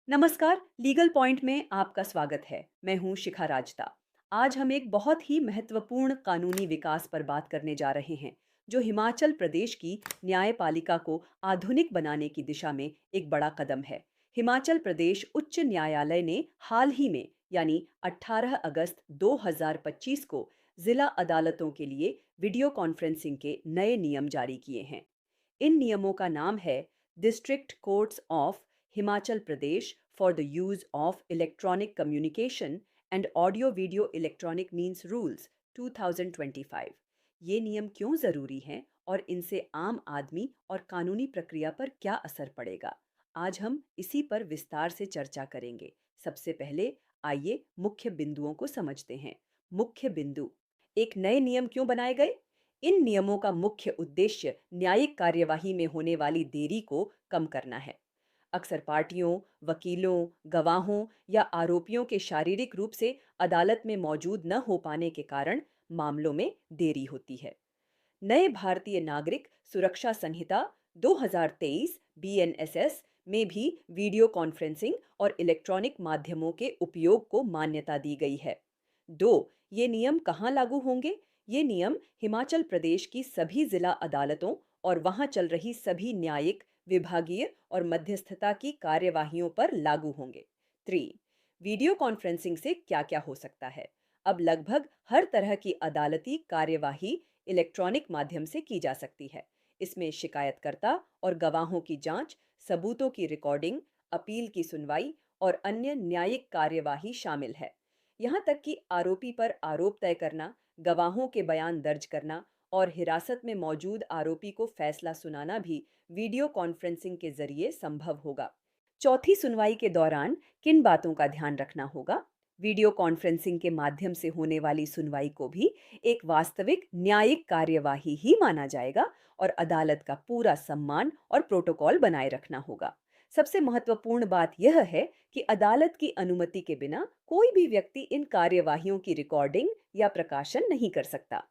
नमस्कार, legal point में आपका स्वागत है। मैं हूं शिखा राजदा। आज हम एक बहुत ही महत्वपूर्ण कानूनी विकास पर बात करने जा रहे हैं, जो हिमाचल प्रदेश की न्यायपालिका को आधुनिक बनाने की दिशा में एक बड़ा कदम है। हिमाचल प्रदेश उच्च न्यायालय ने हाल ही में यानी 18 अगस्त 2025 को जिला अदालतों के लिए वीडियो कॉन्फ्रेंसिंग के नए नियम जारी किए हैं। इन नियमों का नाम है district courts of Himachal Pradesh for the use of electronic communication and audio video electronic means rules 2025। ये नियम क्यों ज़रूरी हैं और इनसे आम आदमी और कानूनी प्रक्रिया पर क्या असर पड़ेगा, आज हम इसी पर विस्तार से चर्चा करेंगे। सबसे पहले आइए मुख्य बिंदुओं को समझते हैं। मुख्य बिंदु: एक नए नियम क्यों बनाए गए? इन नियमों का मुख्य उद्देश्य न्यायिक कार्यवाही में होने वाली देरी को कम करना है। अक्सर पार्टियों, वकीलों, गवाहों या आरोपियों के शारीरिक रूप से अदालत में मौजूद न हो पाने के कारण मामलों में देरी होती है। नए भारतीय नागरिक सुरक्षा संहिता 2023 बीएनएसएस में भी वीडियो कॉन्फ्रेंसिंग और इलेक्ट्रॉनिक माध्यमों के उपयोग को मान्यता दी गई है। दो, ये नियम कहाँ लागू होंगे? ये नियम हिमाचल प्रदेश की सभी जिला अदालतों और वहाँ चल रही सभी न्यायिक, विभागीय और मध्यस्थता की कार्यवाहियों पर लागू होंगे। 3. वीडियो कॉन्फ्रेंसिंग से क्या-क्या हो सकता है? अब लगभग हर तरह की अदालती कार्यवाही इलेक्ट्रॉनिक माध्यम से की जा सकती है। इसमें शिकायतकर्ता और गवाहों की जांच, सबूतों की रिकॉर्डिंग, अपील की सुनवाई और अन्य न्यायिक कार्यवाही शामिल है। यहाँ तक कि आरोपी पर आरोप तय करना, गवाहों के बयान दर्ज करना और हिरासत में मौजूद आरोपी को फैसला सुनाना भी वीडियो कॉन्फ्रेंसिंग के जरिए संभव होगा। चौथी सुनवाई के दौरान किन बातों का ध्यान रखना होगा? वीडियो कॉन्फ्रेंसिंग के माध्यम से होने वाली सुनवाई को भी एक वास्तविक न्यायिक कार्यवाही ही माना जाएगा और अदालत का पूरा सम्मान और प्रोटोकॉल बनाए रखना होगा। सबसे महत्वपूर्ण बात यह है कि अदालत की अनुमति के बिना कोई भी व्यक्ति इन कार्यवाहियों की रिकॉर्डिंग या प्रकाशन नहीं कर सकता।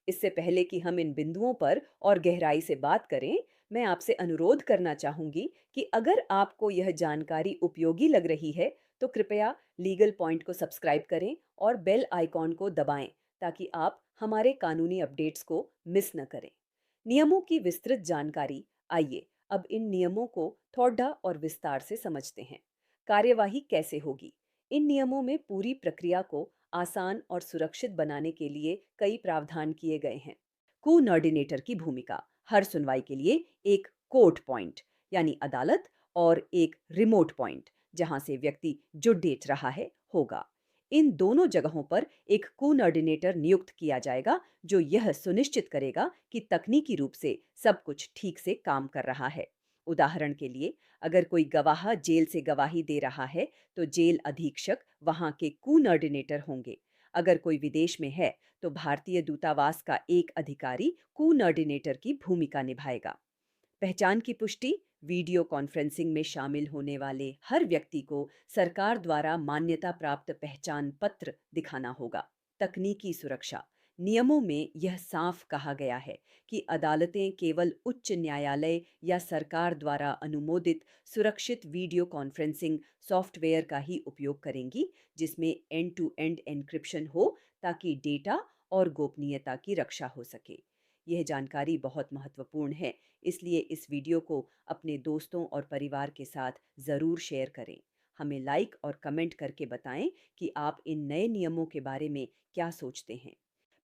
इससे पहले कि हम इन बिंदुओं पर और गहराई से बात करें, मैं आपसे अनुरोध करना चाहूंगी कि अगर आपको यह जानकारी उपयोगी लग रही है, तो कृपया लीगल पॉइंट को सब्सक्राइब करें और बेल आइकॉन को दबाएं ताकि आप हमारे कानूनी अपडेट्स को मिस न करें। नियमों की विस्तृत जानकारी: आइए अब इन नियमों को थोड़ा और विस्तार से समझते हैं। कार्यवाही कैसे होगी? इन नियमों में पूरी प्रक्रिया को आसान और सुरक्षित बनाने के लिए कई प्रावधान किए गए हैं। कोऑर्डिनेटर की भूमिका: हर सुनवाई के लिए एक कोर्ट पॉइंट यानी अदालत और एक रिमोट पॉइंट जहां से व्यक्ति जो डेट रहा है होगा। इन दोनों जगहों पर एक कोऑर्डिनेटर नियुक्त किया जाएगा जो यह सुनिश्चित करेगा कि तकनीकी रूप से सब कुछ ठीक से काम कर रहा है। उदाहरण के लिए, अगर कोई गवाह जेल से गवाही दे रहा है, तो जेल अधीक्षक वहां के कोऑर्डिनेटर होंगे। अगर कोई विदेश में है, तो भारतीय दूतावास का एक अधिकारी कोऑर्डिनेटर की भूमिका निभाएगा। पहचान की पुष्टि: वीडियो कॉन्फ्रेंसिंग में शामिल होने वाले हर व्यक्ति को सरकार द्वारा मान्यता प्राप्त पहचान पत्र दिखाना होगा। तकनीकी सुरक्षा: नियमों में यह साफ कहा गया है कि अदालतें केवल उच्च न्यायालय या सरकार द्वारा अनुमोदित सुरक्षित वीडियो कॉन्फ्रेंसिंग सॉफ्टवेयर का ही उपयोग करेंगी, जिसमें एंड टू एंड एन्क्रिप्शन हो ताकि डेटा और गोपनीयता की रक्षा हो सके। यह जानकारी बहुत महत्वपूर्ण है, इसलिए इस वीडियो को अपने दोस्तों और परिवार के साथ ज़रूर शेयर करें। हमें लाइक और कमेंट करके बताएं कि आप इन नए नियमों के बारे में क्या सोचते हैं।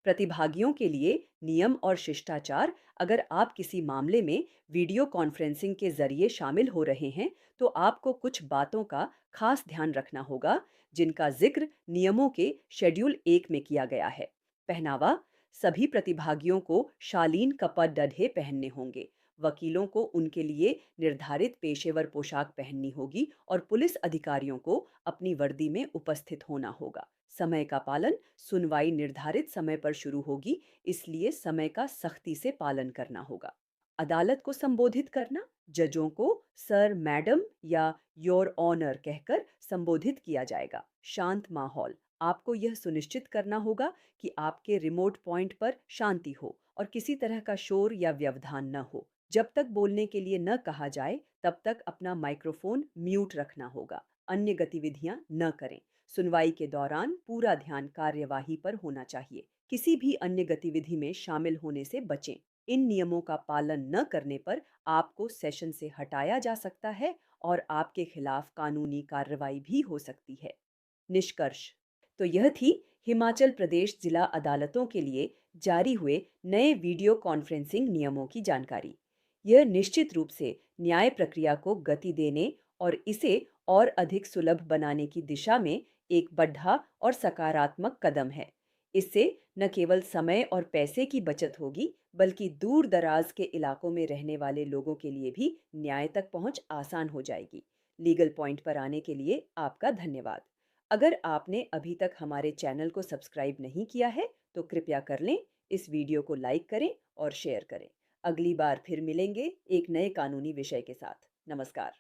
प्रतिभागियों के लिए नियम और शिष्टाचार: अगर आप किसी मामले में वीडियो कॉन्फ्रेंसिंग के जरिए शामिल हो रहे हैं, तो आपको कुछ बातों का खास ध्यान रखना होगा, जिनका जिक्र नियमों के शेड्यूल 1 में किया गया है। पहनावा: सभी प्रतिभागियों को शालीन कपड़े पहनने होंगे। वकीलों को उनके लिए निर्धारित पेशेवर पोशाक पहननी होगी और पुलिस अधिकारियों को अपनी वर्दी में उपस्थित होना होगा। समय का पालन: सुनवाई निर्धारित समय पर शुरू होगी, इसलिए समय का सख्ती से पालन करना होगा। अदालत को संबोधित करना: जजों को सर, मैडम या योर ऑनर कहकर संबोधित किया जाएगा। शांत माहौल: आपको यह सुनिश्चित करना होगा कि आपके रिमोट पॉइंट पर शांति हो और किसी तरह का शोर या व्यवधान न हो। जब तक बोलने के लिए न कहा जाए, तब तक अपना माइक्रोफोन म्यूट रखना होगा। अन्य गतिविधियां न करें। सुनवाई के दौरान पूरा ध्यान कार्यवाही पर होना चाहिए। किसी भी अन्य गतिविधि में शामिल होने से बचें। इन नियमों का पालन न करने पर आपको सेशन से हटाया जा सकता है और आपके खिलाफ कानूनी कार्रवाई भी हो सकती है। निष्कर्ष। तो यह थी हिमाचल प्रदेश जिला अदालतों के लिए जारी हुए नए वीडियो कॉन्फ्रेंसिंग नियमों की जानकारी। यह निश्चित रूप से न्याय प्रक्रिया को गति देने और इसे और अधिक सुलभ बनाने की दिशा में एक बढ़ा और सकारात्मक कदम है। इससे न केवल समय और पैसे की बचत होगी, बल्कि दूर दराज के इलाकों में रहने वाले लोगों के लिए भी न्याय तक पहुंच आसान हो जाएगी। लीगल पॉइंट पर आने के लिए आपका धन्यवाद। अगर आपने अभी तक हमारे चैनल को सब्सक्राइब नहीं किया है, तो कृपया कर लें। इस वीडियो को लाइक करें और शेयर करें। अगली बार फिर मिलेंगे एक नए कानूनी विषय के साथ। नमस्कार।